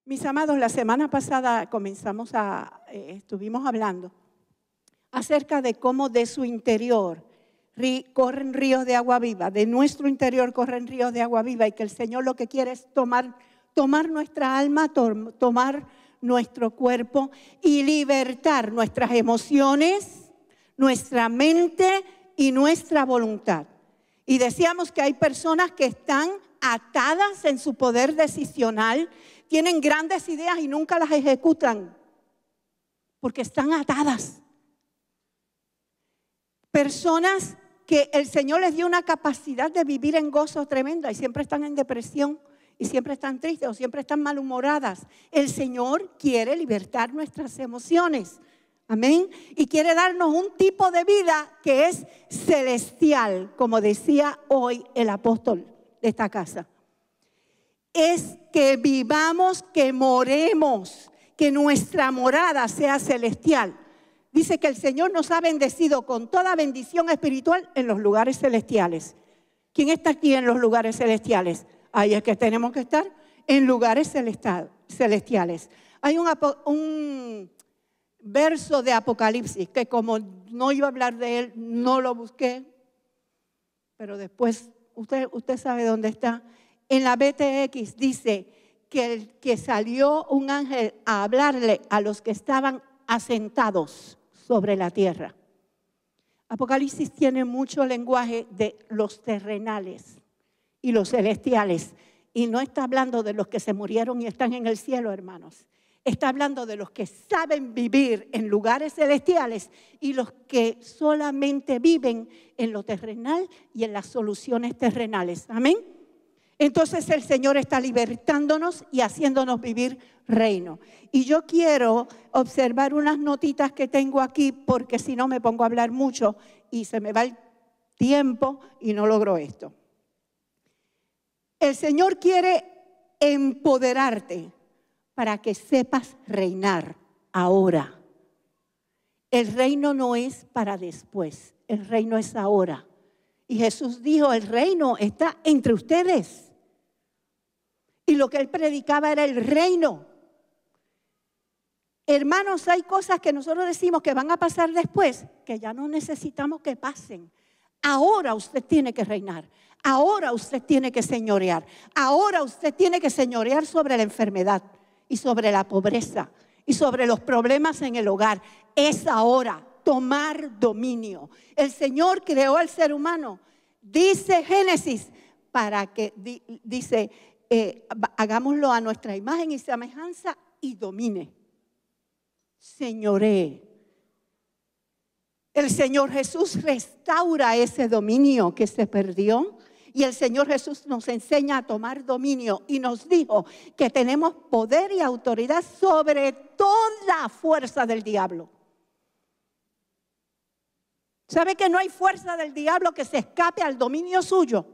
Mis amados, la semana pasada estuvimos hablando acerca de cómo de su interior corren ríos de agua viva, de nuestro interior corren ríos de agua viva, y que el Señor lo que quiere es tomar nuestra alma, tomar nuestro cuerpo y libertar nuestras emociones, nuestra mente y nuestra voluntad. Y decíamos que hay personas que están atadas en su poder decisional, tienen grandes ideas y nunca las ejecutan porque están atadas. Personas que el Señor les dio una capacidad de vivir en gozo tremenda y siempre están en depresión y siempre están tristes o siempre están malhumoradas. El Señor quiere libertar nuestras emociones. Amén. Y quiere darnos un tipo de vida que es celestial, como decía hoy el apóstol de esta casa. Es que vivamos, que moremos, que nuestra morada sea celestial. Dice que el Señor nos ha bendecido con toda bendición espiritual en los lugares celestiales. ¿Quién está aquí en los lugares celestiales? Ahí es que tenemos que estar, en lugares celestiales. Hay un verso de Apocalipsis que, como no iba a hablar de él, no lo busqué, pero después usted sabe dónde está. En la BTX dice que salió un ángel a hablarle a los que estaban asentados sobre la tierra. Apocalipsis tiene mucho lenguaje de los terrenales y los celestiales, y no está hablando de los que se murieron y están en el cielo, hermanos. Está hablando de los que saben vivir en lugares celestiales y los que solamente viven en lo terrenal y en las soluciones terrenales. Amén. Entonces el Señor está libertándonos y haciéndonos vivir reino. Y yo quiero observar unas notitas que tengo aquí, porque si no me pongo a hablar mucho y se me va el tiempo y no logro esto. El Señor quiere empoderarte para que sepas reinar ahora. El reino no es para después, el reino es ahora. Y Jesús dijo, el reino está entre ustedes. Y lo que él predicaba era el reino. Hermanos, hay cosas que nosotros decimos que van a pasar después, que ya no necesitamos que pasen. Ahora usted tiene que reinar. Ahora usted tiene que señorear. Ahora usted tiene que señorear sobre la enfermedad y sobre la pobreza y sobre los problemas en el hogar. Es ahora tomar dominio. El Señor creó al ser humano, dice Génesis, para que, dice, hagámoslo a nuestra imagen y semejanza y domine, señoree. El Señor Jesús restaura ese dominio que se perdió, y el Señor Jesús nos enseña a tomar dominio y nos dijo que tenemos poder y autoridad sobre toda fuerza del diablo. ¿Sabe que no hay fuerza del diablo que se escape al dominio suyo?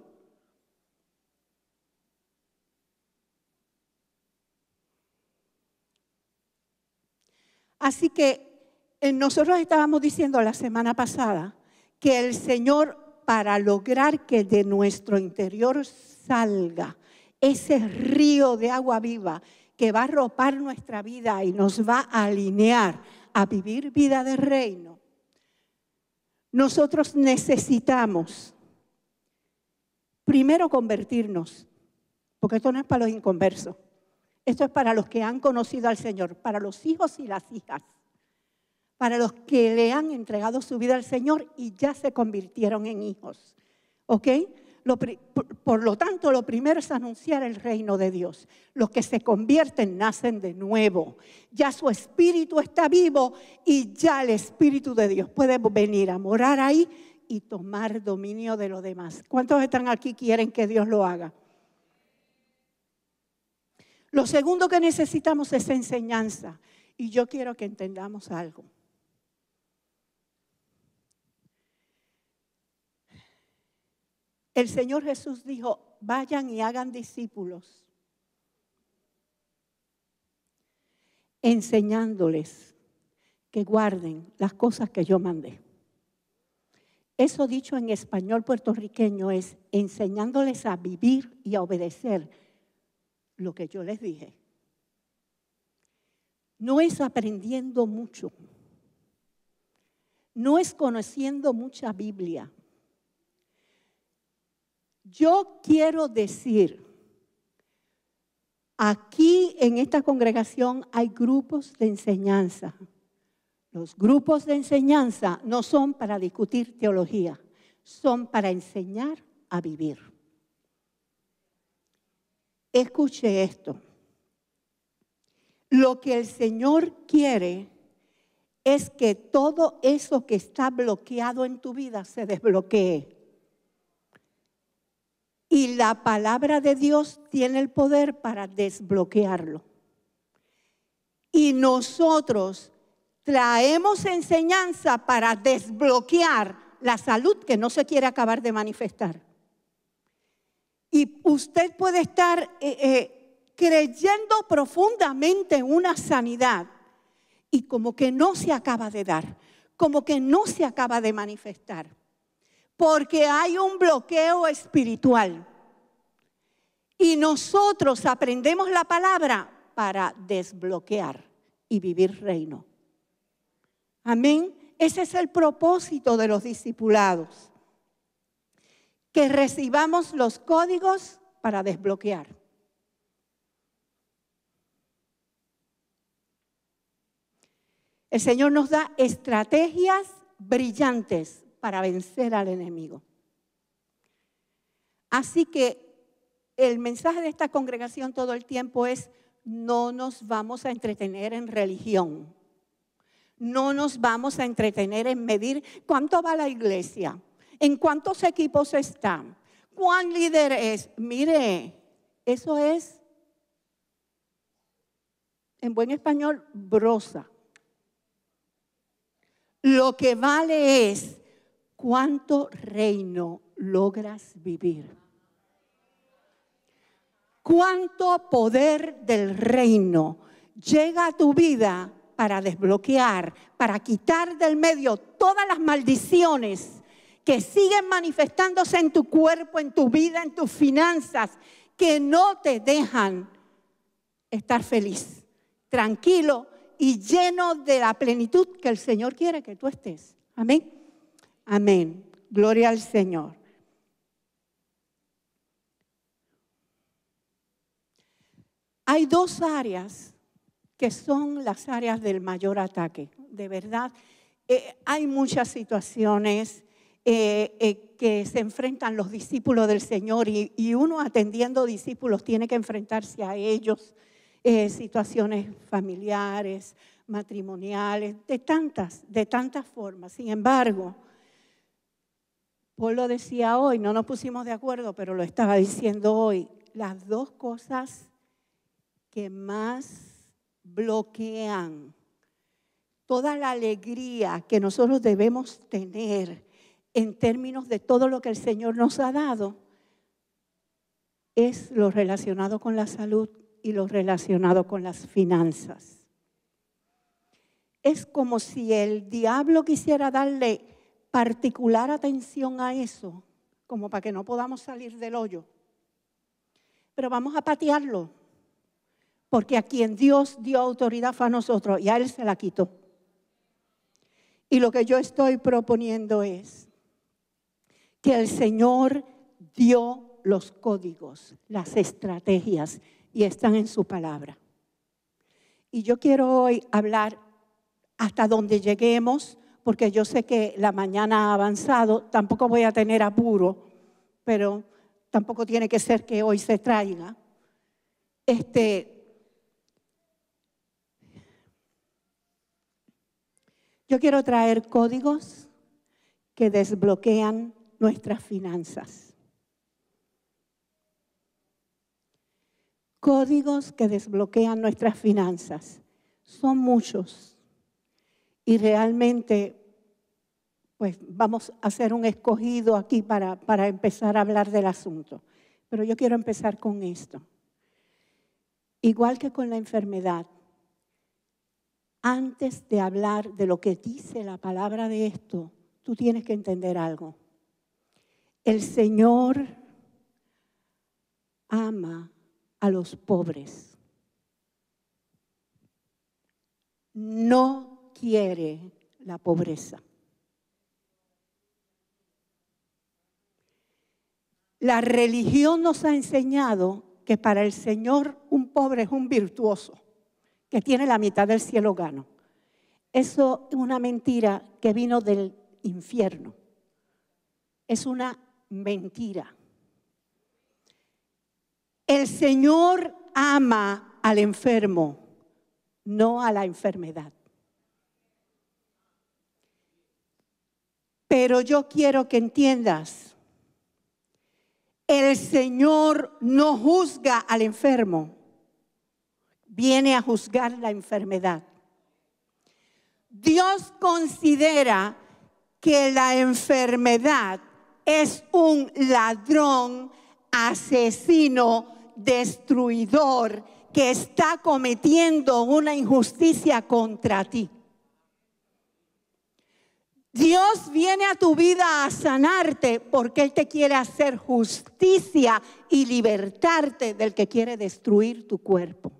Así que nosotros estábamos diciendo la semana pasada que el Señor, para lograr que de nuestro interior salga ese río de agua viva que va a arropar nuestra vida y nos va a alinear a vivir vida de reino, nosotros necesitamos primero convertirnos, porque esto no es para los inconversos, esto es para los que han conocido al Señor, para los hijos y las hijas, para los que le han entregado su vida al Señor y ya se convirtieron en hijos. ¿Ok? Por lo tanto, lo primero es anunciar el reino de Dios. Los que se convierten nacen de nuevo. Ya su espíritu está vivo y ya el Espíritu de Dios puede venir a morar ahí y tomar dominio de lo demás. ¿Cuántos están aquí y quieren que Dios lo haga? Lo segundo que necesitamos es enseñanza. Y yo quiero que entendamos algo. El Señor Jesús dijo, vayan y hagan discípulos, enseñándoles que guarden las cosas que yo mandé. Eso dicho en español puertorriqueño es enseñándoles a vivir y a obedecer lo que yo les dije. no es aprendiendo mucho, no es conociendo mucha Biblia. Yo quiero decir, aquí en esta congregación hay grupos de enseñanza. Los grupos de enseñanza no son para discutir teología, son para enseñar a vivir. Escuche esto. Lo que el Señor quiere es que todo eso que está bloqueado en tu vida se desbloquee. Y la palabra de Dios tiene el poder para desbloquearlo. Y nosotros traemos enseñanza para desbloquear la salud que no se quiere acabar de manifestar. Y usted puede estar creyendo profundamente en una sanidad y como que no se acaba de dar, como que no se acaba de manifestar, porque hay un bloqueo espiritual. Y nosotros aprendemos la palabra para desbloquear y vivir reino. Amén. Ese es el propósito de los discipulados. Que recibamos los códigos para desbloquear. El Señor nos da estrategias brillantes para vencer al enemigo. Así que el mensaje de esta congregación todo el tiempo es: no nos vamos a entretener en religión. No nos vamos a entretener en medir cuánto va la iglesia, en cuántos equipos están, cuán líder es. Mire, eso es, en buen español, brosa. Lo que vale es cuánto reino logras vivir. Cuánto poder del reino llega a tu vida para desbloquear, para quitar del medio todas las maldiciones que siguen manifestándose en tu cuerpo, en tu vida, en tus finanzas, que no te dejan estar feliz, tranquilo y lleno de la plenitud que el Señor quiere que tú estés. Amén. Amén. Gloria al Señor. Hay dos áreas que son las áreas del mayor ataque. De verdad, hay muchas situaciones que se enfrentan los discípulos del Señor y uno atendiendo discípulos tiene que enfrentarse a ellos, situaciones familiares, matrimoniales, de tantas formas. Sin embargo, Paul lo decía hoy, no nos pusimos de acuerdo, pero lo estaba diciendo hoy, las dos cosas que más bloquean toda la alegría que nosotros debemos tener en términos de todo lo que el Señor nos ha dado es lo relacionado con la salud y lo relacionado con las finanzas. Es como si el diablo quisiera darle particular atención a eso, como para que no podamos salir del hoyo. Pero vamos a patearlo. Porque a quien Dios dio autoridad fue a nosotros y a Él se la quitó. Y lo que yo estoy proponiendo es que el Señor dio los códigos, las estrategias y están en su palabra. Y yo quiero hoy hablar hasta donde lleguemos, porque yo sé que la mañana ha avanzado, tampoco voy a tener apuro, pero tampoco tiene que ser que hoy se traiga. Yo quiero traer códigos que desbloquean nuestras finanzas. Códigos que desbloquean nuestras finanzas. Son muchos. Y realmente, pues vamos a hacer un escogido aquí para empezar a hablar del asunto. Pero yo quiero empezar con esto. Igual que con la enfermedad. Antes de hablar de lo que dice la palabra de esto, tú tienes que entender algo. El Señor ama a los pobres. no quiere la pobreza. La religión nos ha enseñado que para el Señor un pobre es un virtuoso, que tiene la mitad del cielo gano. Eso es una mentira que vino del infierno. Es una mentira. El Señor ama al enfermo, no a la enfermedad. Pero yo quiero que entiendas, el Señor no juzga al enfermo, viene a juzgar la enfermedad. Dios considera que la enfermedad es un ladrón, asesino, destruidor que está cometiendo una injusticia contra ti. Dios viene a tu vida a sanarte porque Él te quiere hacer justicia y libertarte del que quiere destruir tu cuerpo.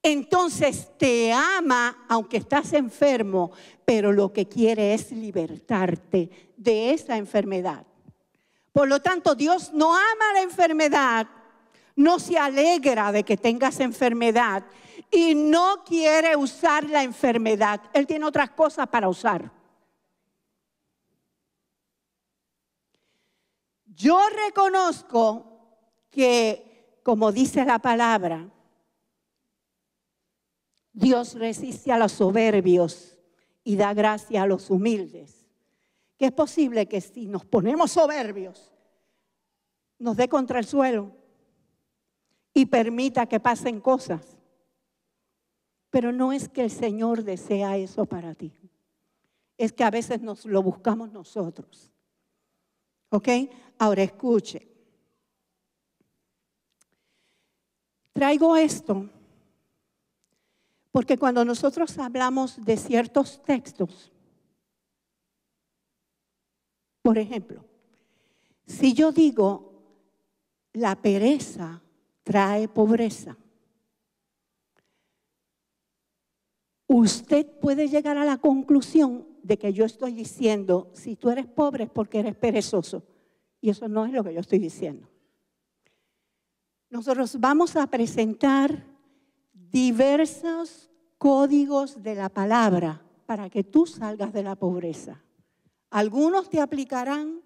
Entonces te ama aunque estás enfermo, pero lo que quiere es libertarte de esa enfermedad. Por lo tanto, Dios no ama la enfermedad, no se alegra de que tengas enfermedad y no quiere usar la enfermedad. Él tiene otras cosas para usar. Yo reconozco que, como dice la palabra, Dios resiste a los soberbios y da gracia a los humildes. Que es posible que si nos ponemos soberbios, nos dé contra el suelo y permita que pasen cosas. Pero no es que el Señor desea eso para ti. Es que a veces nos lo buscamos nosotros. ¿Ok? Ahora escuche. Traigo esto porque cuando nosotros hablamos de ciertos textos, por ejemplo, si yo digo la pereza trae pobreza, usted puede llegar a la conclusión de que yo estoy diciendo, si tú eres pobre es porque eres perezoso. Y eso no es lo que yo estoy diciendo. Nosotros vamos a presentar diversos códigos de la palabra para que tú salgas de la pobreza. Algunos te aplicarán,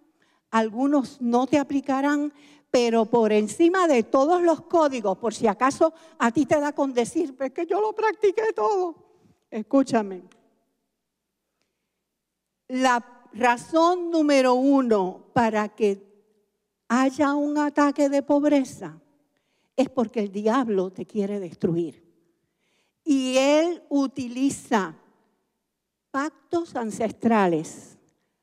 algunos no te aplicarán, pero por encima de todos los códigos, por si acaso a ti te da con decir, pues que yo lo practiqué todo. Escúchame. La razón número 1 para que haya un ataque de pobreza es porque el diablo te quiere destruir. Y él utiliza pactos ancestrales,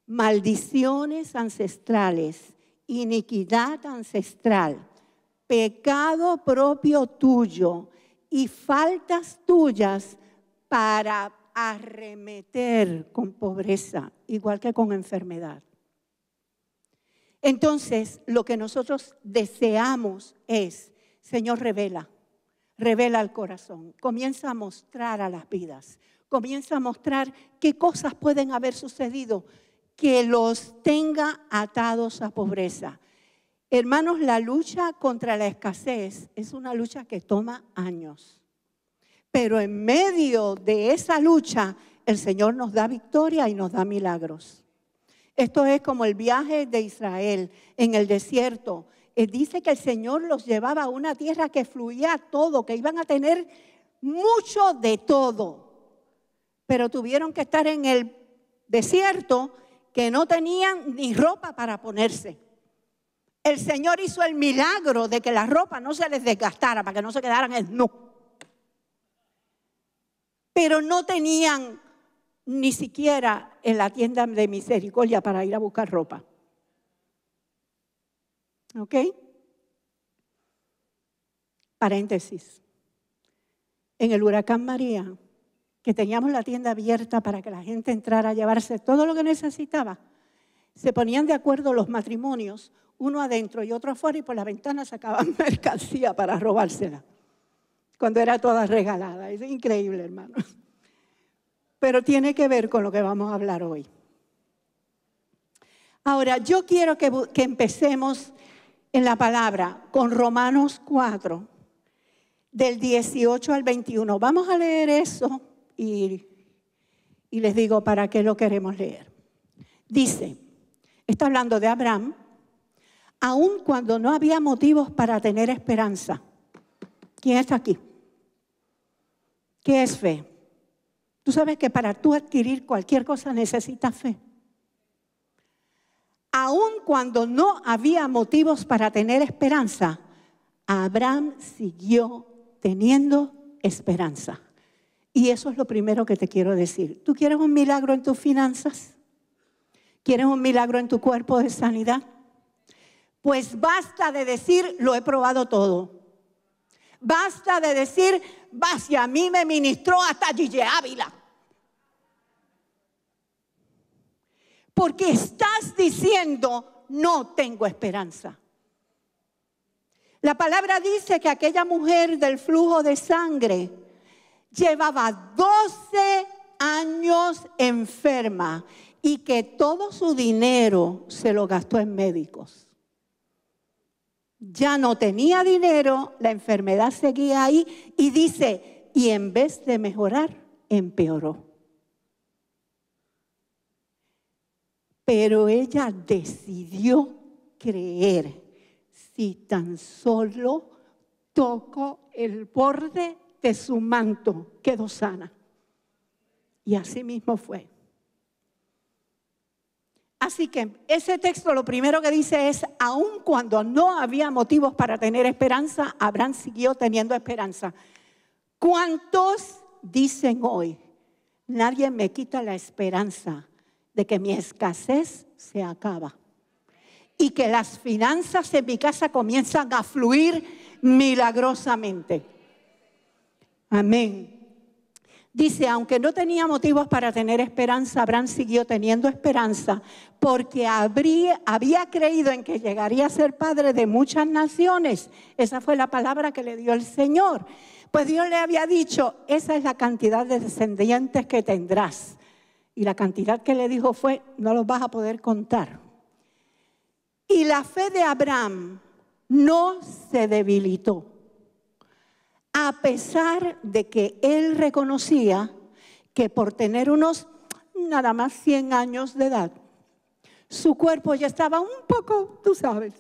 maldiciones ancestrales, iniquidad ancestral, pecado propio tuyo y faltas tuyas para arremeter con pobreza, igual que con enfermedad. Entonces, lo que nosotros deseamos es, Señor, revela el corazón, comienza a mostrar a las vidas, comienza a mostrar qué cosas pueden haber sucedido que los tenga atados a pobreza. Hermanos, la lucha contra la escasez es una lucha que toma años. Pero en medio de esa lucha, el Señor nos da victoria y nos da milagros. Esto es como el viaje de Israel en el desierto. Dice que el Señor los llevaba a una tierra que fluía todo, que iban a tener mucho de todo. Pero tuvieron que estar en el desierto que no tenían ni ropa para ponerse. El Señor hizo el milagro de que la ropa no se les desgastara para que no se quedaran desnudos. Pero no tenían ni siquiera en la tienda de misericordia para ir a buscar ropa. ¿Ok? Paréntesis. En el huracán María, que teníamos la tienda abierta para que la gente entrara a llevarse todo lo que necesitaba, se ponían de acuerdo los matrimonios, uno adentro y otro afuera, y por la ventana sacaban mercancía para robársela. cuando era toda regalada. Es increíble, hermanos. Pero tiene que ver con lo que vamos a hablar hoy. Ahora, yo quiero que empecemos en la palabra con Romanos 4, del 18 al 21. Vamos a leer eso y les digo para qué lo queremos leer. Dice, está hablando de Abraham, aun cuando no había motivos para tener esperanza. ¿Quién está aquí? ¿Qué es fe? Tú sabes que para tú adquirir cualquier cosa necesitas fe. Aun cuando no había motivos para tener esperanza, Abraham siguió teniendo esperanza. Y eso es lo primero que te quiero decir. ¿Tú quieres un milagro en tus finanzas? ¿Quieres un milagro en tu cuerpo de sanidad? Pues basta de decir, lo he probado todo. Basta de decir, si a mí me ministró hasta Gille Ávila. Porque estás diciendo, no tengo esperanza. La palabra dice que aquella mujer del flujo de sangre llevaba 12 años enferma y que todo su dinero se lo gastó en médicos. Ya no tenía dinero, la enfermedad seguía ahí y dice, y en vez de mejorar, empeoró. Pero ella decidió creer, si tan solo toco el borde de su manto, quedó sana. Y así mismo fue. Así que ese texto lo primero que dice es, aun cuando no había motivos para tener esperanza, Abraham siguió teniendo esperanza. ¿Cuántos dicen hoy, nadie me quita la esperanza de que mi escasez se acaba y que las finanzas en mi casa comienzan a fluir milagrosamente? Amén. Dice, aunque no tenía motivos para tener esperanza, Abraham siguió teniendo esperanza porque había creído en que llegaría a ser padre de muchas naciones. Esa fue la palabra que le dio el Señor. Pues Dios le había dicho, esa es la cantidad de descendientes que tendrás. Y la cantidad que le dijo fue, no los vas a poder contar. Y la fe de Abraham no se debilitó. A pesar de que él reconocía que por tener unos nada más 100 años de edad, su cuerpo ya estaba un poco, tú sabes,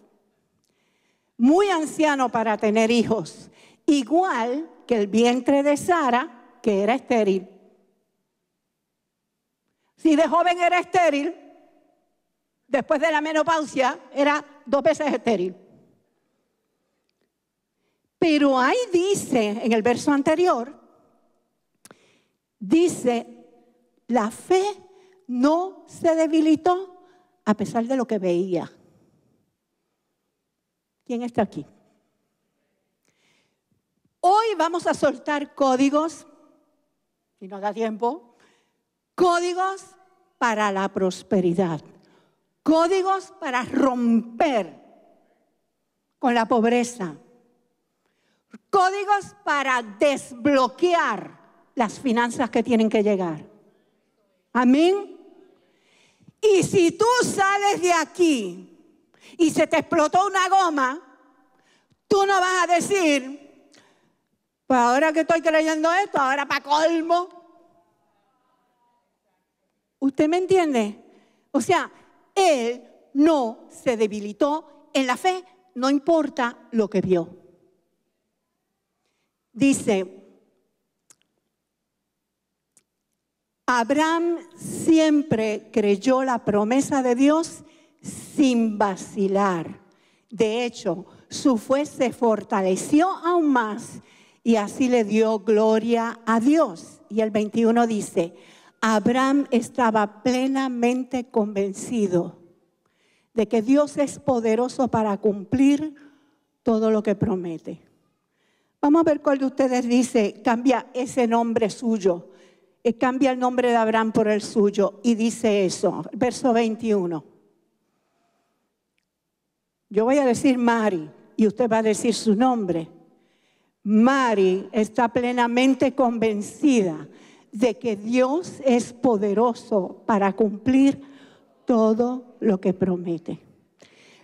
muy anciano para tener hijos, igual que el vientre de Sara, que era estéril. Si de joven era estéril, después de la menopausia era 2 veces estéril. Pero ahí dice, en el verso anterior, dice, la fe no se debilitó a pesar de lo que veía. ¿Quién está aquí? Hoy vamos a soltar códigos, si nos da tiempo, códigos para la prosperidad, códigos para romper con la pobreza, códigos para desbloquear las finanzas que tienen que llegar. Amén. Y si tú sales de aquí y se te explotó una goma, tú no vas a decir, pues ahora que estoy creyendo esto, ahora para colmo. ¿Usted me entiende? O sea, él no se debilitó en la fe, no importa lo que vio. Dice, Abraham siempre creyó la promesa de Dios sin vacilar. De hecho, su fe se fortaleció aún más y así le dio gloria a Dios. Y el 21 dice, Abraham estaba plenamente convencido de que Dios es poderoso para cumplir todo lo que promete. Vamos a ver cuál de ustedes dice, cambia ese nombre suyo, cambia el nombre de Abraham por el suyo y dice eso, verso 21. Yo voy a decir Mari y usted va a decir su nombre. Mari está plenamente convencida de que Dios es poderoso para cumplir todo lo que promete.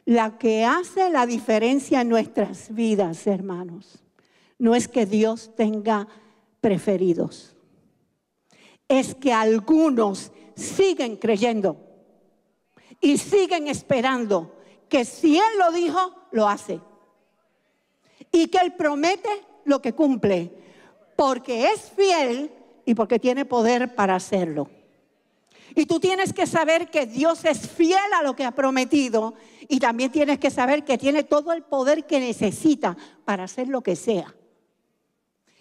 La que hace la diferencia en nuestras vidas, hermanos, no es que Dios tenga preferidos. Es que algunos siguen creyendo y siguen esperando que si Él lo dijo, lo hace. Y que Él promete lo que cumple, porque es fiel y porque tiene poder para hacerlo. Y tú tienes que saber que Dios es fiel a lo que ha prometido y también tienes que saber que tiene todo el poder que necesita para hacer lo que sea.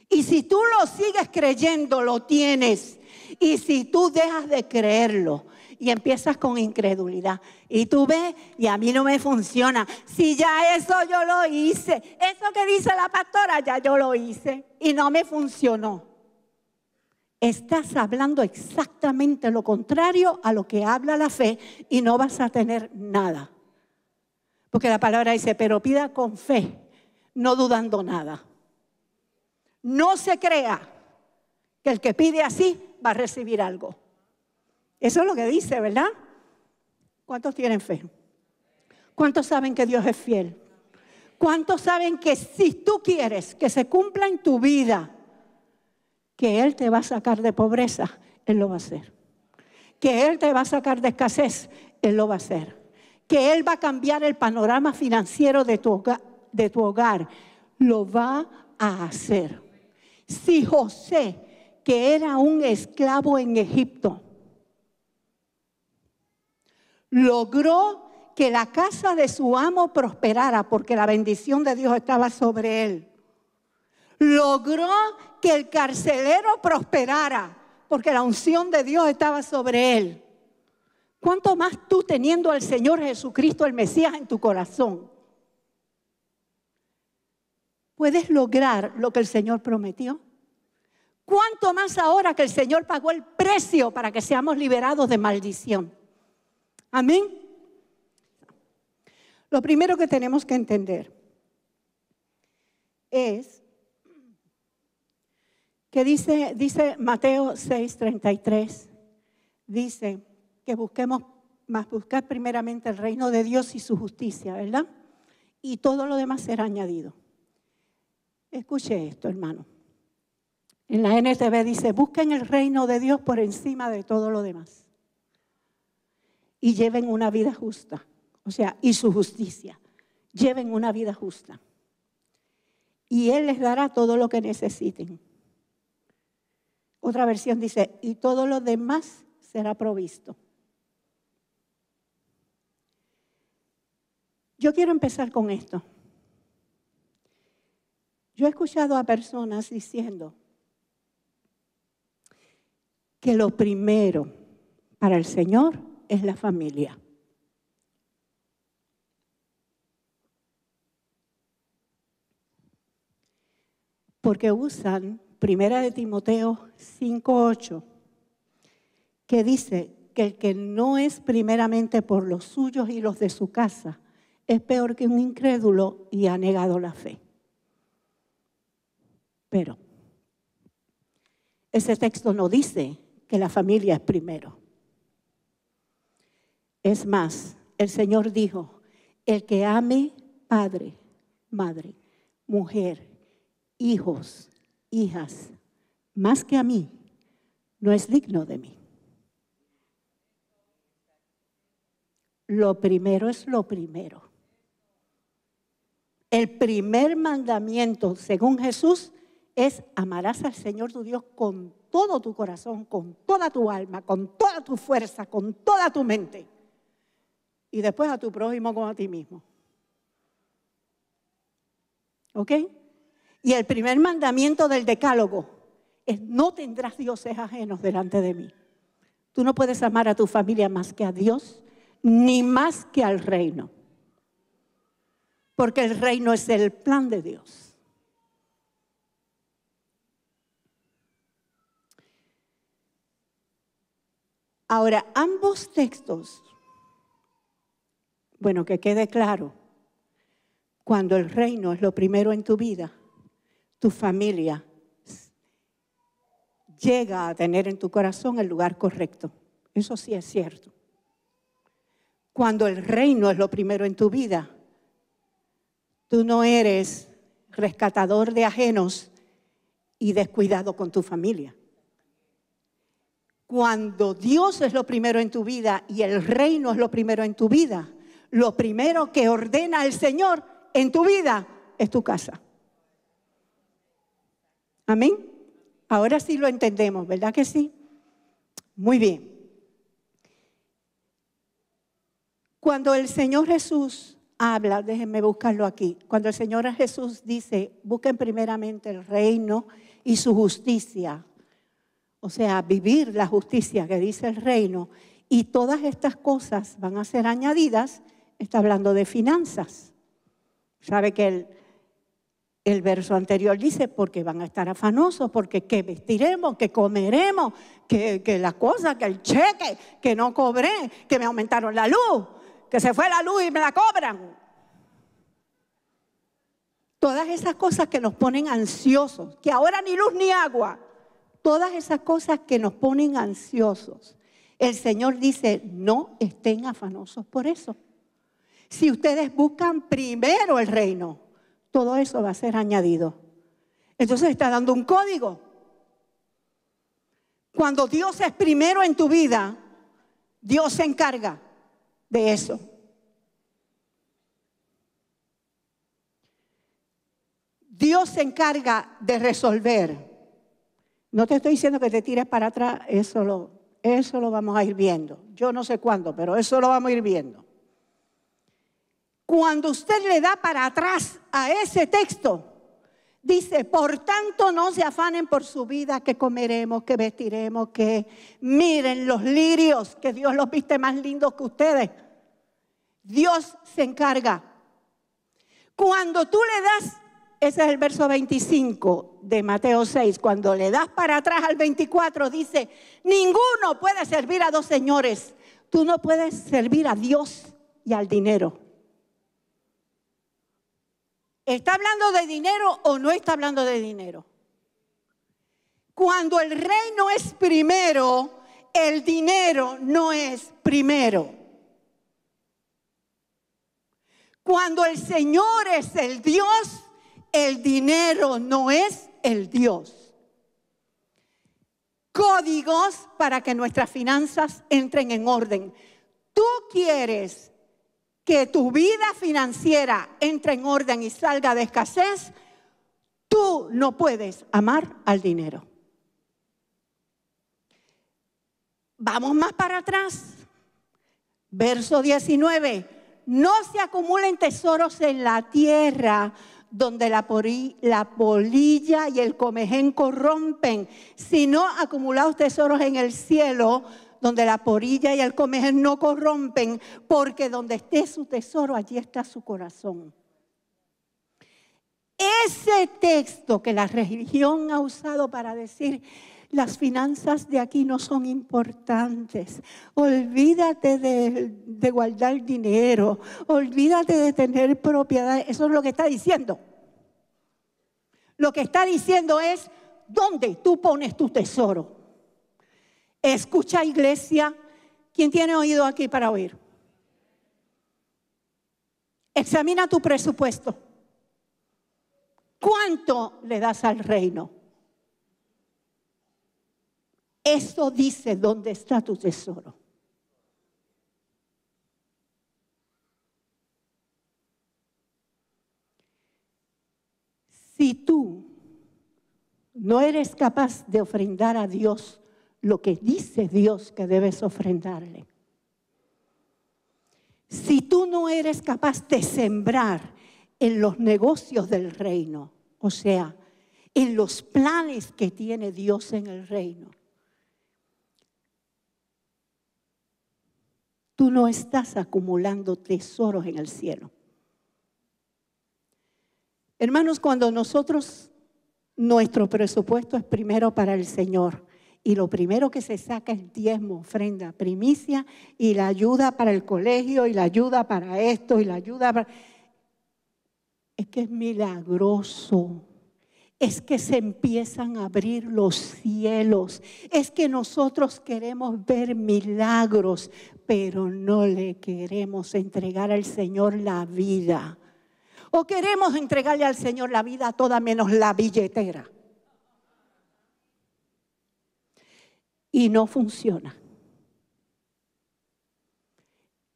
Y si tú lo sigues creyendo, lo tienes. Y si tú dejas de creerlo y empiezas con incredulidad y tú ves, y a mí no me funciona, si ya eso yo lo hice, eso que dice la pastora ya yo lo hice y no me funcionó. Estás hablando exactamente lo contrario a lo que habla la fe y no vas a tener nada. Porque la palabra dice, pero pida con fe, no dudando nada. No se crea que el que pide así va a recibir algo. Eso es lo que dice, ¿verdad? ¿Cuántos tienen fe? ¿Cuántos saben que Dios es fiel? ¿Cuántos saben que si tú quieres que se cumpla en tu vida, que Él te va a sacar de pobreza, Él lo va a hacer? Que Él te va a sacar de escasez, Él lo va a hacer. Que Él va a cambiar el panorama financiero de tu hogar, lo va a hacer. Si José, que era un esclavo en Egipto, logró que la casa de su amo prosperara porque la bendición de Dios estaba sobre él. Logró que el carcelero prosperara porque la unción de Dios estaba sobre él. ¿Cuánto más tú teniendo al Señor Jesucristo, el Mesías, en tu corazón? ¿Puedes lograr lo que el Señor prometió? ¿Cuánto más ahora que el Señor pagó el precio para que seamos liberados de maldición? Amén. Lo primero que tenemos que entender es que dice Mateo 6:33, dice que buscar primeramente el reino de Dios y su justicia, ¿verdad? Y todo lo demás será añadido. Escuche esto, hermano. En la NTV dice, busquen el reino de Dios por encima de todo lo demás. Y lleven una vida justa, o sea, y su justicia. Lleven una vida justa. Y Él les dará todo lo que necesiten. Otra versión dice, y todo lo demás será provisto. Yo quiero empezar con esto. Yo he escuchado a personas diciendo que lo primero para el Señor es la familia. Porque usan 1 Timoteo 5:8, que dice que el que no es primeramente por los suyos y los de su casa, es peor que un incrédulo y ha negado la fe. Pero ese texto no dice que la familia es primero. Es más, el Señor dijo, el que ame padre, madre, mujer, hijos, hijas, más que a mí, no es digno de mí. Lo primero es lo primero. El primer mandamiento, según Jesús, es amarás al Señor tu Dios con todo tu corazón, con toda tu alma, con toda tu fuerza, con toda tu mente. Y después a tu prójimo como a ti mismo. ¿Ok? Y el primer mandamiento del decálogo es no tendrás dioses ajenos delante de mí. Tú no puedes amar a tu familia más que a Dios, ni más que al reino. Porque el reino es el plan de Dios. Ahora, ambos textos, bueno, que quede claro, cuando el reino es lo primero en tu vida, tu familia llega a tener en tu corazón el lugar correcto. Eso sí es cierto. Cuando el reino es lo primero en tu vida, tú no eres rescatador de ajenos y descuidado con tu familia. Cuando Dios es lo primero en tu vida y el reino es lo primero en tu vida, lo primero que ordena el Señor en tu vida es tu casa. Amén. Ahora sí lo entendemos, ¿verdad que sí? Muy bien. Cuando el Señor Jesús habla, déjenme buscarlo aquí. Cuando el Señor Jesús dice, busquen primeramente el reino y su justicia. O sea, vivir la justicia que dice el reino. Y todas estas cosas van a ser añadidas. Está hablando de finanzas. Sabe que el verso anterior dice, porque van a estar afanosos, porque qué vestiremos, qué comeremos, que la cosa, que el cheque, que no cobré, que me aumentaron la luz, que se fue la luz y me la cobran. Todas esas cosas que nos ponen ansiosos, que ahora ni luz ni agua, todas esas cosas que nos ponen ansiosos. El Señor dice, no estén afanosos por eso. Si ustedes buscan primero el reino, todo eso va a ser añadido. Entonces está dando un código. Cuando Dios es primero en tu vida, Dios se encarga de eso. Dios se encarga de resolver. No te estoy diciendo que te tires para atrás, eso lo vamos a ir viendo. Yo no sé cuándo, pero eso lo vamos a ir viendo. Cuando usted le da para atrás a ese texto, dice, por tanto no se afanen por su vida, que comeremos, que vestiremos, que miren los lirios, que Dios los viste más lindos que ustedes. Dios se encarga. Cuando tú le das, ese es el verso 25 de Mateo 6, cuando le das para atrás al 24, dice, ninguno puede servir a dos señores. Tú no puedes servir a Dios y al dinero. ¿Está hablando de dinero o no está hablando de dinero? Cuando el reino es primero, el dinero no es primero. Cuando el Señor es el Dios, el dinero no es el Dios. Códigos para que nuestras finanzas entren en orden. Tú quieres que tu vida financiera entre en orden y salga de escasez, tú no puedes amar al dinero. Vamos más para atrás. Verso 19. No se acumulen tesoros en la tierra, donde la polilla y el comején corrompen, sino acumulados tesoros en el cielo, donde la polilla y el comején no corrompen, porque donde esté su tesoro, allí está su corazón. Ese texto que la religión ha usado para decir, las finanzas de aquí no son importantes, olvídate de guardar dinero, olvídate de tener propiedad, eso es lo que está diciendo. Lo que está diciendo es, ¿dónde tú pones tu tesoro? Escucha, iglesia. ¿Quién tiene oído aquí para oír? Examina tu presupuesto. ¿Cuánto le das al reino? Eso dice dónde está tu tesoro. Si tú no eres capaz de ofrendar a Dios lo que dice Dios que debes ofrendarle, si tú no eres capaz de sembrar en los negocios del reino, o sea, en los planes que tiene Dios en el reino, tú no estás acumulando tesoros en el cielo. Hermanos, cuando nuestro presupuesto es primero para el Señor, y lo primero que se saca es diezmo, ofrenda, primicia, y la ayuda para el colegio, y la ayuda para esto, y la ayuda para... Es que es milagroso. es que se empiezan a abrir los cielos. Es que nosotros queremos ver milagros, pero no le queremos entregar al Señor la vida. O queremos entregarle al Señor la vida toda menos la billetera. Y no funciona.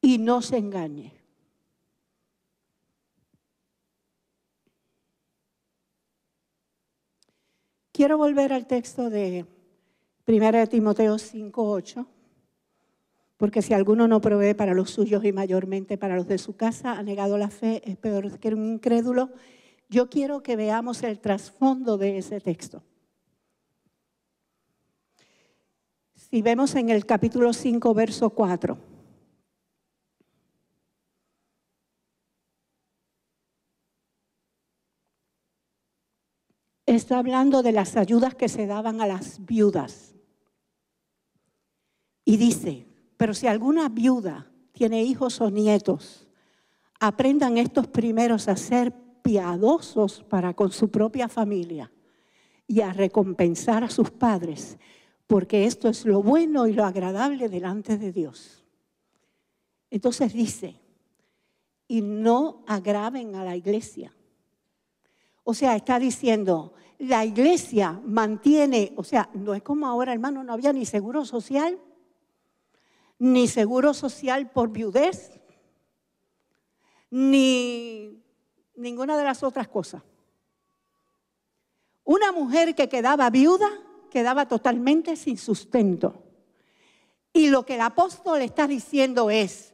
Y no se engañe. Quiero volver al texto de 1 Timoteo 5:8, porque si alguno no provee para los suyos y mayormente para los de su casa, ha negado la fe, es peor que un incrédulo. Yo quiero que veamos el trasfondo de ese texto. Si vemos en el capítulo 5, verso 4. Está hablando de las ayudas que se daban a las viudas. Y dice, pero si alguna viuda tiene hijos o nietos, aprendan estos primeros a ser piadosos para con su propia familia y a recompensar a sus padres, porque esto es lo bueno y lo agradable delante de Dios. Entonces dice, y no agraven a la iglesia. O sea, está diciendo, la iglesia mantiene, o sea, no es como ahora, hermano, no había ni seguro social por viudez, ni ninguna de las otras cosas. Una mujer que quedaba viuda, quedaba totalmente sin sustento. Y lo que el apóstol está diciendo es,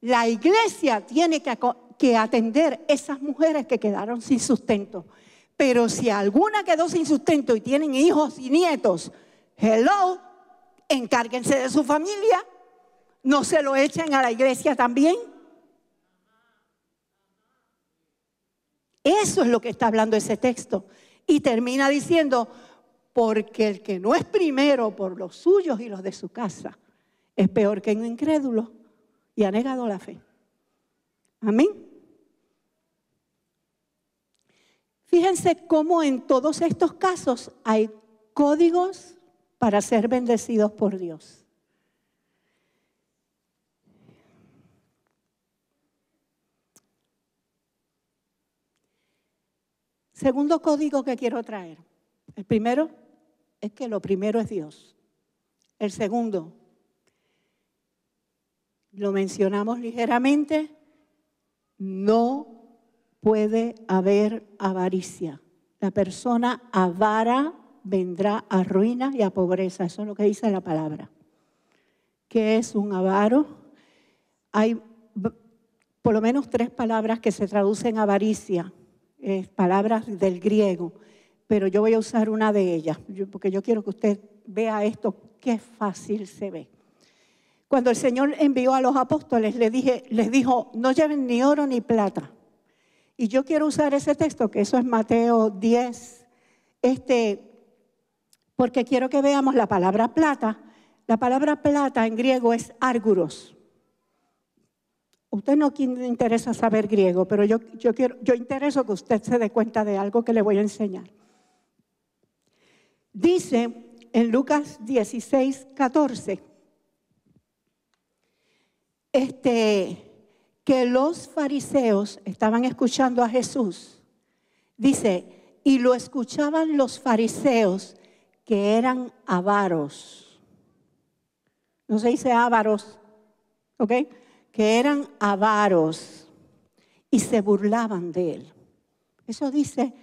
la iglesia tiene que atender esas mujeres que quedaron sin sustento. Pero si alguna quedó sin sustento y tienen hijos y nietos, hello, encárguense de su familia, no se lo echen a la iglesia también. Eso es lo que está hablando ese texto. Y termina diciendo, porque el que no es primero por los suyos y los de su casa, es peor que un incrédulo y ha negado la fe. Amén. Fíjense cómo en todos estos casos hay códigos para ser bendecidos por Dios. Segundo código que quiero traer. El primero es que lo primero es Dios. El segundo, lo mencionamos ligeramente, no puede haber avaricia. La persona avara vendrá a ruina y a pobreza. Eso es lo que dice la palabra. ¿Qué es un avaro? Hay por lo menos 3 palabras que se traducen avaricia, palabras del griego, pero yo voy a usar una de ellas, porque yo quiero que usted vea esto, qué fácil se ve. Cuando el Señor envió a los apóstoles, les dijo, no lleven ni oro ni plata. Y yo quiero usar ese texto, que eso es Mateo 10, porque quiero que veamos la palabra plata. La palabra plata en griego es argyros. Usted no le interesa saber griego, pero yo intereso que usted se dé cuenta de algo que le voy a enseñar. Dice en Lucas 16, 14, que los fariseos estaban escuchando a Jesús. Dice, y lo escuchaban los fariseos que eran avaros. No se dice ávaros, ¿ok? Que eran avaros y se burlaban de él. Eso dice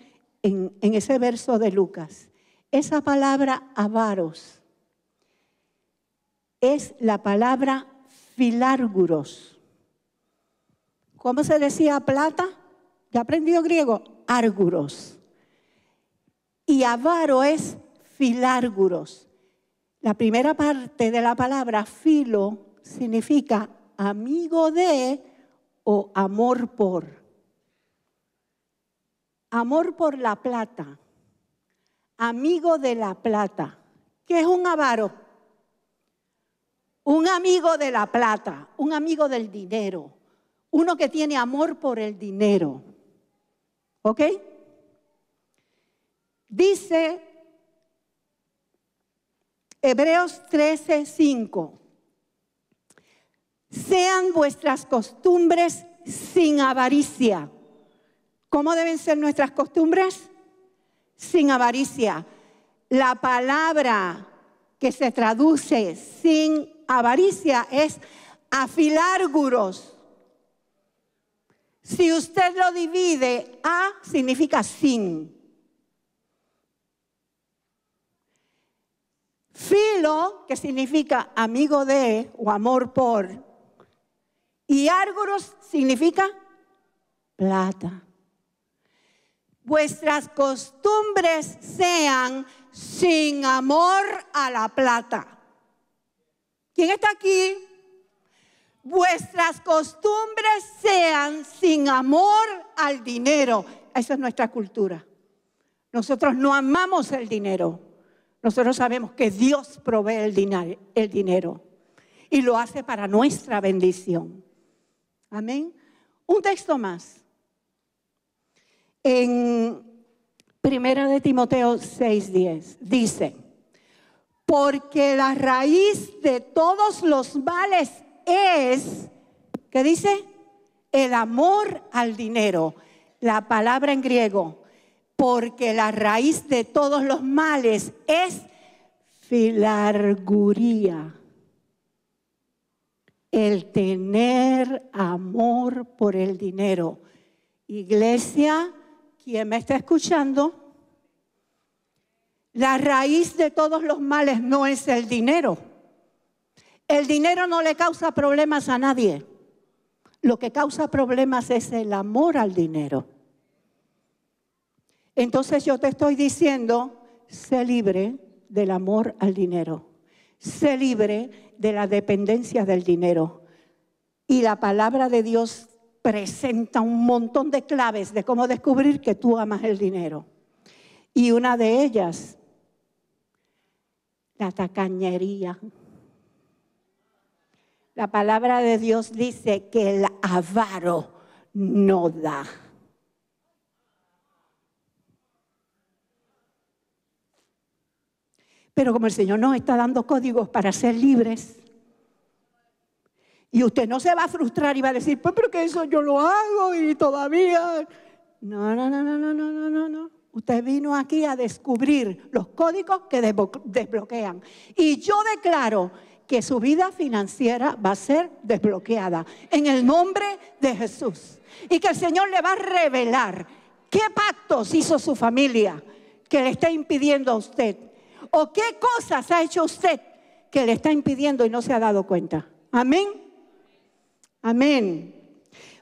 en ese verso de Lucas. Esa palabra avaros es la palabra filárguros. ¿Cómo se decía plata? ¿Ya aprendió griego? Árguros. Y avaro es filárguros. La primera parte de la palabra filo significa amigo de o amor por. Amor por la plata. Amigo de la plata. ¿Qué es un avaro? Un amigo de la plata, un amigo del dinero. Uno que tiene amor por el dinero. ¿Ok? Dice Hebreos 13:5. Sean vuestras costumbres sin avaricia. ¿Cómo deben ser nuestras costumbres? Sin avaricia. La palabra que se traduce sin avaricia es afilárguros. Si usted lo divide, a significa sin. Filo, que significa amigo de o amor por. Y árguros significa plata. Vuestras costumbres sean sin amor a la plata. ¿Quién está aquí? Vuestras costumbres sean sin amor al dinero. Esa es nuestra cultura. Nosotros no amamos el dinero. Nosotros sabemos que Dios provee el dinero y lo hace para nuestra bendición. Amén. Un texto más. En 1 de Timoteo 6:10 dice: porque la raíz de todos los males es, ¿qué dice? El amor al dinero. La palabra en griego, porque la raíz de todos los males es filarguría. El tener amor por el dinero. Iglesia, ¿quién me está escuchando? La raíz de todos los males no es el dinero. El dinero no le causa problemas a nadie. Lo que causa problemas es el amor al dinero. Entonces yo te estoy diciendo, sé libre del amor al dinero. Sé libre de la dependencia del dinero. Y la palabra de Dios presenta un montón de claves de cómo descubrir que tú amas el dinero. Y una de ellas, la tacañería. La palabra de Dios dice que el avaro no da. Pero como el Señor nos está dando códigos para ser libres, y usted no se va a frustrar y va a decir, pues pero que eso yo lo hago y todavía. No. Usted vino aquí a descubrir los códigos que desbloquean. Y yo declaro que su vida financiera va a ser desbloqueada en el nombre de Jesús. Y que el Señor le va a revelar qué pactos hizo su familia que le está impidiendo a usted. O qué cosas ha hecho usted que le está impidiendo y no se ha dado cuenta. Amén. Amén.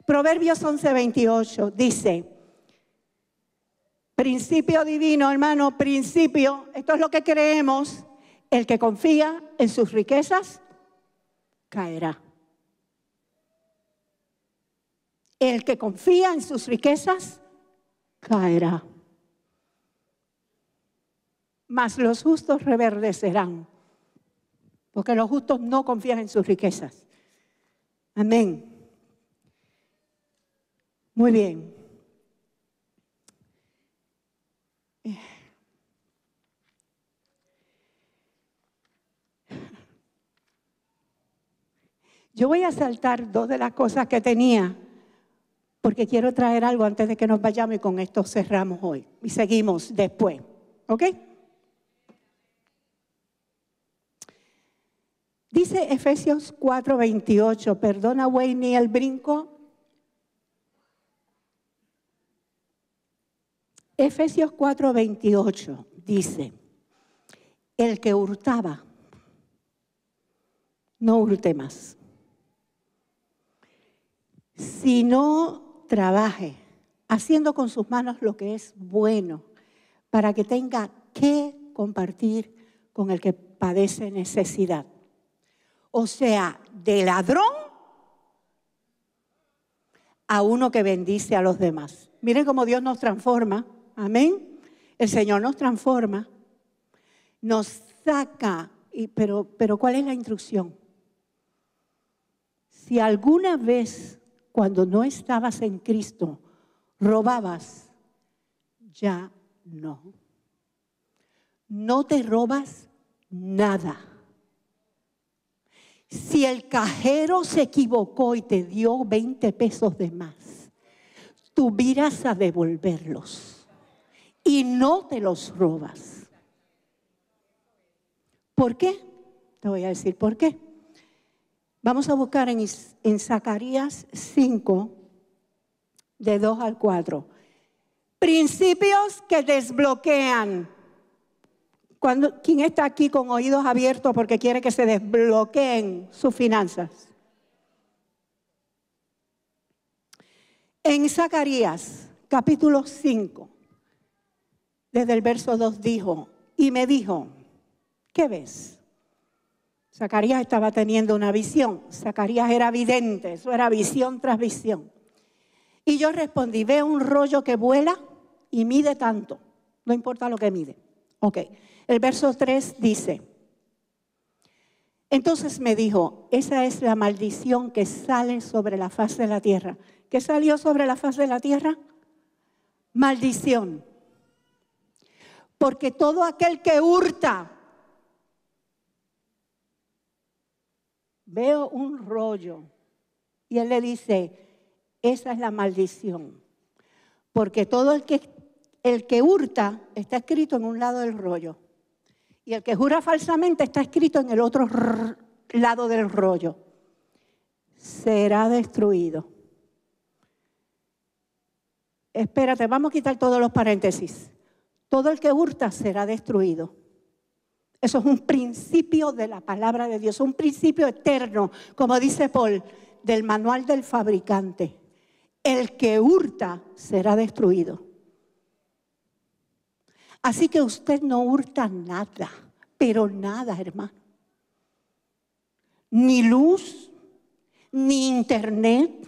Proverbios 11:28 dice, principio divino, hermano, principio, esto es lo que creemos, el que confía en sus riquezas caerá. El que confía en sus riquezas caerá. Mas los justos reverdecerán, porque los justos no confían en sus riquezas. Amén. Muy bien. Yo voy a saltar dos de las cosas que tenía, porque quiero traer algo antes de que nos vayamos y con esto cerramos hoy. Y seguimos después. ¿Ok? Dice Efesios 4:28, perdona Wayne el brinco. Efesios 4:28 dice, el que hurtaba, no hurte más. Sino trabaje, haciendo con sus manos lo que es bueno, para que tenga que compartir con el que padece necesidad. O sea, de ladrón a uno que bendice a los demás. Miren cómo Dios nos transforma. Amén. El Señor nos transforma. Nos saca. Pero ¿cuál es la instrucción? Si alguna vez cuando no estabas en Cristo robabas, ya no. no te robas nada. Si el cajero se equivocó y te dio 20 pesos de más, tú miras a devolverlos y no te los robas. ¿Por qué? Te voy a decir por qué. Vamos a buscar en Zacarías 5, de 2 al 4. Principios que desbloquean. ¿Quién está aquí con oídos abiertos porque quiere que se desbloqueen sus finanzas? En Zacarías, capítulo 5, desde el verso 2 dijo, y me dijo, ¿qué ves? Zacarías estaba teniendo una visión. Zacarías era vidente, eso era visión tras visión. Y yo respondí, veo un rollo que vuela y mide tanto, no importa lo que mide. Ok, el verso 3 dice, entonces me dijo, esa es la maldición que sale sobre la faz de la tierra. ¿Qué salió sobre la faz de la tierra? Maldición. Porque todo aquel que hurta, veo un rollo. Y él le dice, esa es la maldición. Porque todo el que hurta está escrito en un lado del rollo. Y el que jura falsamente está escrito en el otro lado del rollo. Será destruido. Espérate, vamos a quitar todos los paréntesis. Todo el que hurta será destruido. Eso es un principio de la palabra de Dios, un principio eterno, como dice Paul, del manual del fabricante. El que hurta será destruido. Así que usted no hurta nada, pero nada, hermano. Ni luz, ni internet,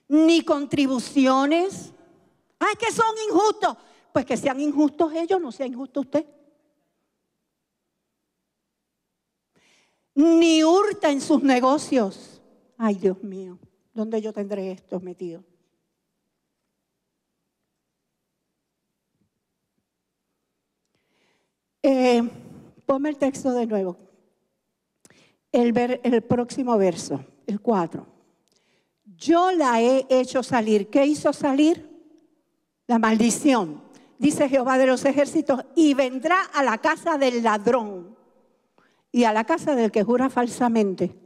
ni contribuciones. ¡Ay, que son injustos! Pues que sean injustos ellos, no sea injusto usted. Ni hurta en sus negocios. Ay, Dios mío, ¿dónde yo tendré esto metido? Ponme el texto de nuevo. El próximo verso, el 4. Yo la he hecho salir. ¿Qué hizo salir? La maldición. Dice Jehová de los ejércitos, y vendrá a la casa del ladrón y a la casa del que jura falsamente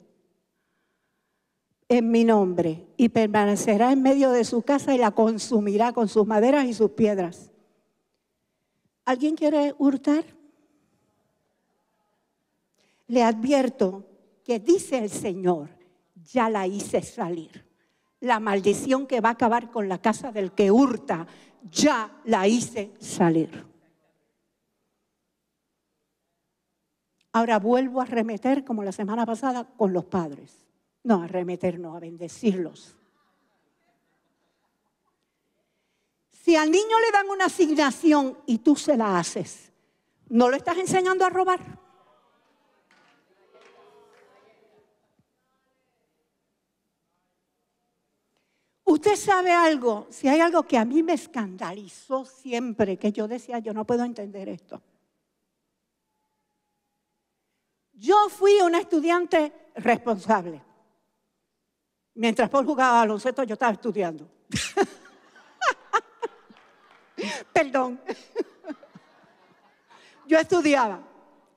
en mi nombre, y permanecerá en medio de su casa y la consumirá con sus maderas y sus piedras. ¿Alguien quiere hurtar? Le advierto que dice el Señor, ya la hice salir. La maldición que va a acabar con la casa del que hurta, ya la hice salir. Ahora vuelvo a arremeter como la semana pasada con los padres. No, a arremeter no, a bendecirlos. Si al niño le dan una asignación y tú se la haces, ¿no lo estás enseñando a robar? Usted sabe algo, si hay algo que a mí me escandalizó siempre, que yo decía, yo no puedo entender esto. Yo fui una estudiante responsable. Mientras Paul jugaba baloncesto, yo estaba estudiando. Perdón. Yo estudiaba.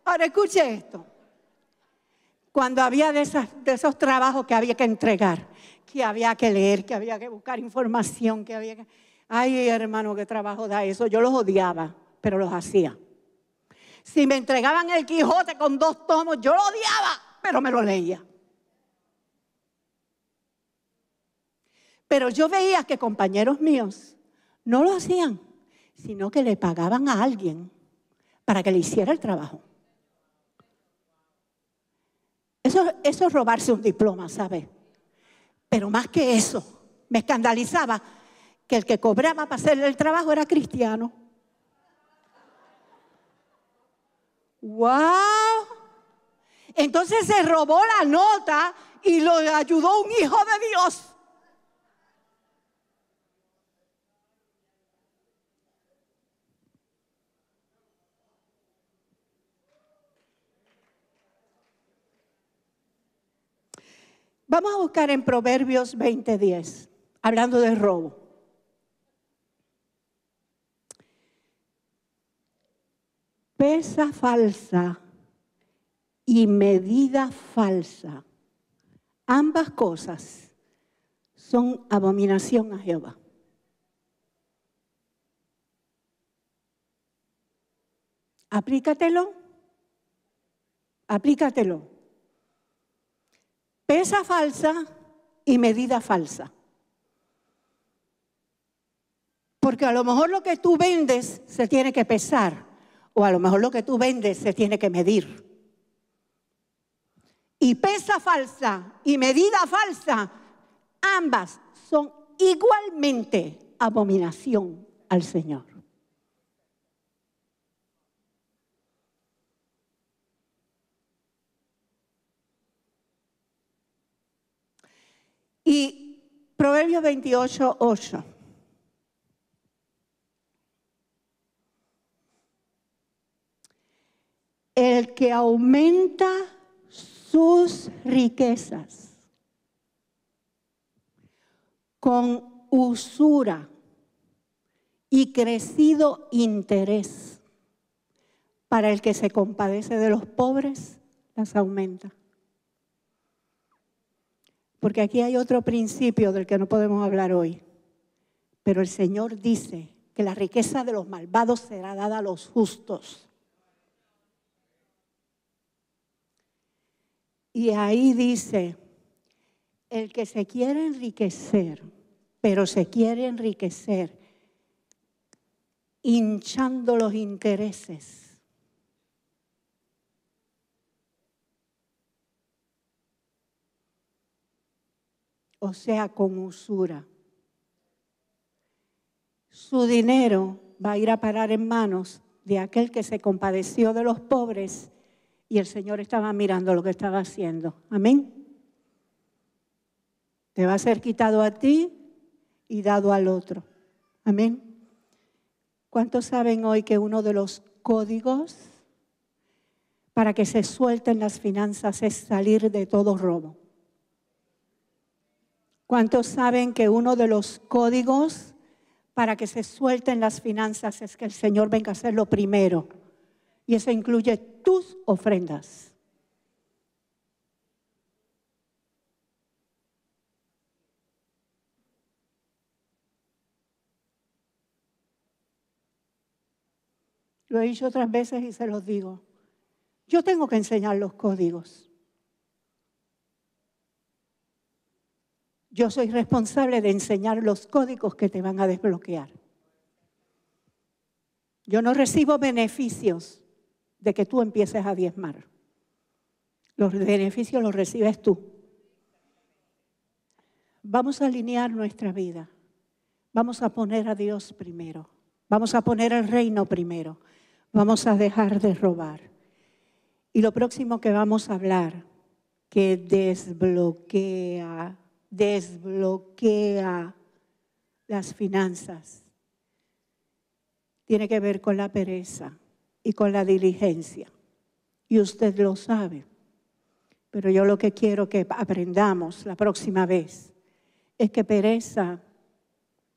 Ahora escuche esto. Cuando había de esos trabajos que había que entregar, que había que leer, que había que buscar información, que había que... Ay, hermano, qué trabajo da eso. Yo los odiaba, pero los hacía. Si me entregaban el Quijote con 2 tomos, yo lo odiaba, pero me lo leía. Pero yo veía que compañeros míos no lo hacían, sino que le pagaban a alguien para que le hiciera el trabajo. Eso es robarse un diploma, ¿sabe? Pero más que eso, me escandalizaba que el que cobraba para hacerle el trabajo era cristiano. ¡Wow! Entonces se robó la nota y lo ayudó un hijo de Dios. Vamos a buscar en Proverbios 20:10, hablando de robo. Pesa falsa y medida falsa, ambas cosas son abominación a Jehová. Aplícatelo. Pesa falsa y medida falsa. Porque a lo mejor lo que tú vendes se tiene que pesar, o a lo mejor lo que tú vendes se tiene que medir. Y pesa falsa y medida falsa, ambas son igualmente abominación al Señor. Y Proverbios 28:8. El que aumenta sus riquezas con usura y crecido interés, para el que se compadece de los pobres, las aumenta. Porque aquí hay otro principio del que no podemos hablar hoy. Pero el Señor dice que la riqueza de los malvados será dada a los justos. Y ahí dice, el que se quiere enriquecer, pero se quiere enriquecer hinchando los intereses. O sea, con usura. Su dinero va a ir a parar en manos de aquel que se compadeció de los pobres y el Señor estaba mirando lo que estaba haciendo. Amén. Te va a ser quitado a ti y dado al otro. Amén. ¿Cuántos saben hoy que uno de los códigos para que se suelten las finanzas es salir de todo robo? ¿Cuántos saben que uno de los códigos para que se suelten las finanzas es que el Señor venga a hacer lo primero? Y eso incluye tus ofrendas. Lo he dicho otras veces y se los digo. Yo tengo que enseñar los códigos. Yo soy responsable de enseñar los códigos que te van a desbloquear. Yo no recibo beneficios de que tú empieces a diezmar. Los beneficios los recibes tú. Vamos a alinear nuestra vida. Vamos a poner a Dios primero. Vamos a poner el reino primero. Vamos a dejar de robar. Y lo próximo que vamos a hablar, que desbloquea las finanzas, tiene que ver con la pereza y con la diligencia. Y usted lo sabe. Pero yo lo que quiero que aprendamos la próxima vez es que pereza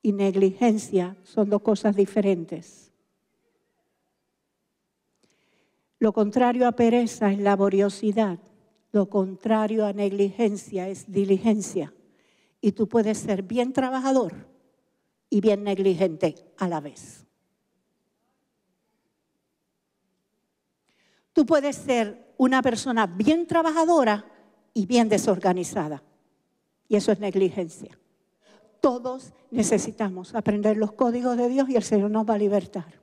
y negligencia son dos cosas diferentes. Lo contrario a pereza es laboriosidad. Lo contrario a negligencia es diligencia. Y tú puedes ser bien trabajador y bien negligente a la vez. Tú puedes ser una persona bien trabajadora y bien desorganizada. Y eso es negligencia. Todos necesitamos aprender los códigos de Dios y el Señor nos va a libertar.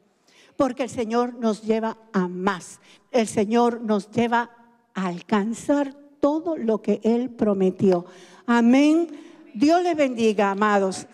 Porque el Señor nos lleva a más. El Señor nos lleva a alcanzar todo lo que Él prometió. Amén. Dios les bendiga, amados.